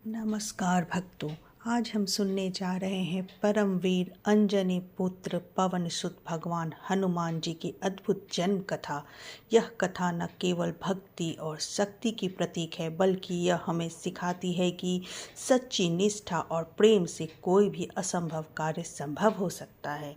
नमस्कार भक्तों। आज हम सुनने जा रहे हैं परमवीर अंजनी पुत्र पवन सुत भगवान हनुमान जी की अद्भुत जन्म कथा। यह कथा न केवल भक्ति और शक्ति की प्रतीक है, बल्कि यह हमें सिखाती है कि सच्ची निष्ठा और प्रेम से कोई भी असंभव कार्य संभव हो सकता है।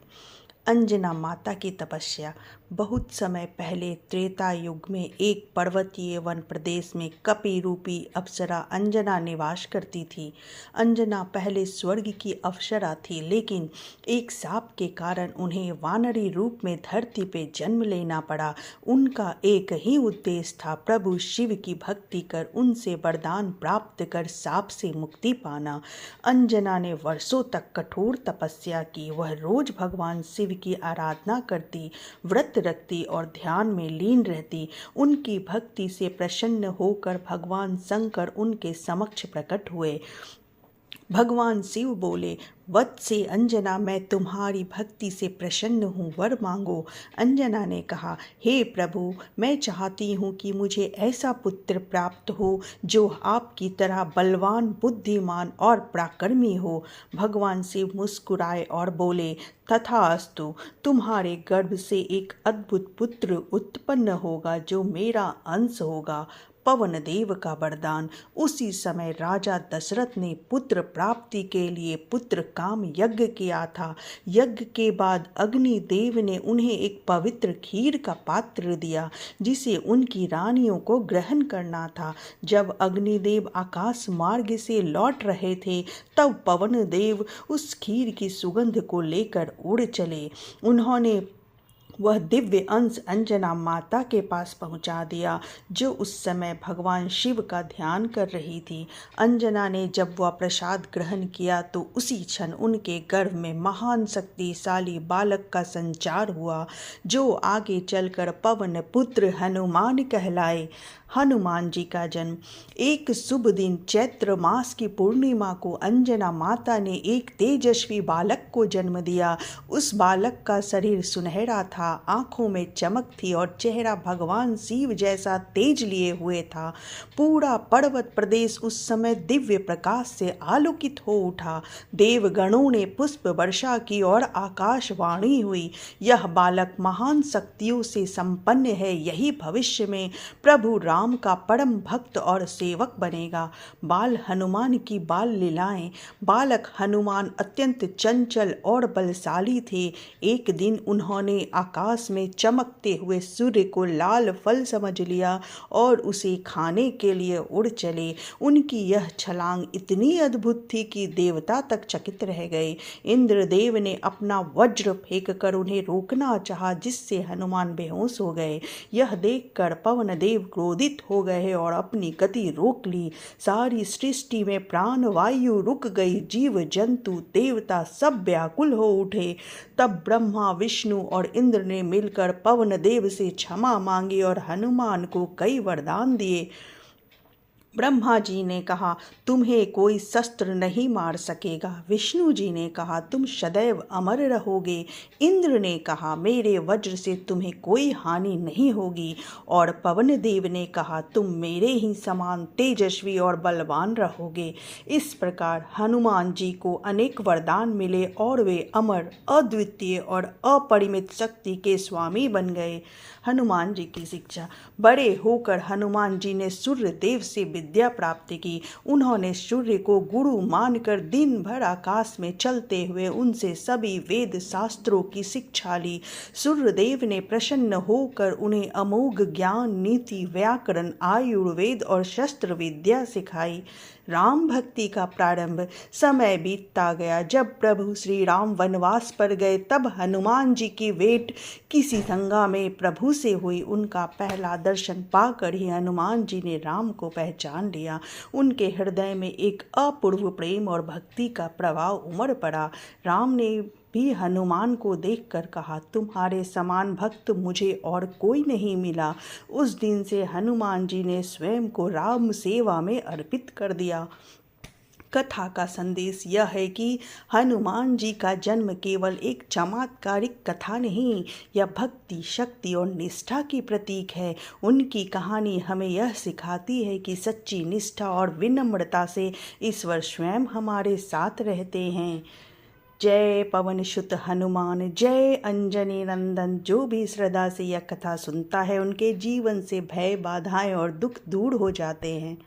अंजना माता की तपस्या। बहुत समय पहले त्रेता युग में एक पर्वतीय वन प्रदेश में कपि रूपी अप्सरा अंजना निवास करती थी। अंजना पहले स्वर्ग की अप्सरा थी, लेकिन एक शाप के कारण उन्हें वानरी रूप में धरती पे जन्म लेना पड़ा। उनका एक ही उद्देश्य था, प्रभु शिव की भक्ति कर उनसे वरदान प्राप्त कर शाप से मुक्ति पाना। अंजना ने वर्षों तक कठोर तपस्या की। वह रोज भगवान शिव की आराधना करती, व्रत रखती और ध्यान में लीन रहती। उनकी भक्ति से प्रसन्न होकर भगवान शंकर उनके समक्ष प्रकट हुए। भगवान शिव बोले, वत्से अंजना, मैं तुम्हारी भक्ति से प्रसन्न हूँ, वर मांगो। अंजना ने कहा, हे प्रभु, मैं चाहती हूँ कि मुझे ऐसा पुत्र प्राप्त हो जो आपकी तरह बलवान, बुद्धिमान और पराक्रमी हो। भगवान शिव मुस्कुराए और बोले, तथास्तु, तुम्हारे गर्भ से एक अद्भुत पुत्र उत्पन्न होगा जो मेरा अंश होगा। पवन देव का वरदान। उसी समय राजा दशरथ ने पुत्र प्राप्ति के लिए पुत्र काम यज्ञ किया था। यज्ञ के बाद अग्निदेव ने उन्हें एक पवित्र खीर का पात्र दिया, जिसे उनकी रानियों को ग्रहण करना था। जब अग्निदेव आकाश मार्ग से लौट रहे थे, तब पवन देव उस खीर की सुगंध को लेकर उड़ चले। उन्होंने वह दिव्य अंश अंजना माता के पास पहुंचा दिया, जो उस समय भगवान शिव का ध्यान कर रही थी। अंजना ने जब वह प्रसाद ग्रहण किया तो उसी क्षण उनके गर्भ में महान शक्तिशाली बालक का संचार हुआ, जो आगे चलकर पवन पुत्र हनुमान कहलाए। हनुमान जी का जन्म। एक शुभ दिन चैत्र मास की पूर्णिमा को अंजना माता ने एक तेजस्वी बालक को जन्म दिया। उस बालक का शरीर सुनहरा था, आंखों में चमक थी और चेहरा भगवान शिव जैसा तेज लिए हुए था। पूरा पर्वत प्रदेश उस समय दिव्य प्रकाश से आलोकित हो उठा। देवगणों ने पुष्प वर्षा की और आकाशवाणी हुई, यह बालक महान शक्तियों से संपन्न है, यही भविष्य में प्रभु राम का परम भक्त और सेवक बनेगा। बाल हनुमान की बाल लीलाएं। बालक हनुमान अत्यंत चंचल और बलशाली थे। एक दिन उन्होंने आकाश में चमकते हुए सूर्य को लाल फल समझ लिया और उसे खाने के लिए उड़ चले। उनकी यह छलांग इतनी अद्भुत थी कि देवता तक चकित रह गए। इंद्रदेव ने अपना वज्र फेंक कर उन्हें रोकना चाहा, जिससे हनुमान बेहोश हो गए। यह देखकर पवन देव क्रोधित हो गए और अपनी गति रोक ली। सारी सृष्टि में प्राण वायु रुक गई। जीव जंतु देवता सब व्याकुल हो उठे। तब ब्रह्मा विष्णु और इंद्र ने मिलकर पवन देव से क्षमा मांगी और हनुमान को कई वरदान दिए। ब्रह्मा जी ने कहा, तुम्हें कोई शस्त्र नहीं मार सकेगा। विष्णु जी ने कहा, तुम सदैव अमर रहोगे। इंद्र ने कहा, मेरे वज्र से तुम्हें कोई हानि नहीं होगी। और पवन देव ने कहा, तुम मेरे ही समान तेजस्वी और बलवान रहोगे। इस प्रकार हनुमान जी को अनेक वरदान मिले और वे अमर, अद्वितीय और अपरिमित शक्ति के स्वामी बन गए। हनुमान जी की शिक्षा। बड़े होकर हनुमान जी ने सूर्य देव से विद्या प्राप्त की। उन्होंने सूर्य को गुरु मानकर दिन भर आकाश में चलते हुए उनसे सभी वेद शास्त्रों की शिक्षा ली। सूर्यदेव ने प्रसन्न होकर उन्हें अमोघ ज्ञान, नीति, व्याकरण, आयुर्वेद और शस्त्र विद्या सिखाई। राम भक्ति का प्रारंभ। समय बीतता गया। जब प्रभु श्री राम वनवास पर गए, तब हनुमान जी की भेंट किसी गंगा में प्रभु से हुई। उनका पहला दर्शन पाकर ही हनुमान जी ने राम को पहचान लिया। उनके हृदय में एक अपूर्व प्रेम और भक्ति का प्रभाव उमड़ पड़ा। राम ने भी हनुमान को देखकर कहा, तुम्हारे समान भक्त मुझे और कोई नहीं मिला। उस दिन से हनुमान जी ने स्वयं को राम सेवा में अर्पित कर दिया। कथा का संदेश यह है कि हनुमान जी का जन्म केवल एक चमत्कारिक कथा नहीं, यह भक्ति, शक्ति और निष्ठा की प्रतीक है। उनकी कहानी हमें यह सिखाती है कि सच्ची निष्ठा और विनम्रता से ईश्वर स्वयं हमारे साथ रहते हैं। जय पवन सुत हनुमान, जय अंजनी नंदन। जो भी श्रद्धा से यह कथा सुनता है, उनके जीवन से भय, बाधाएं और दुख दूर हो जाते हैं।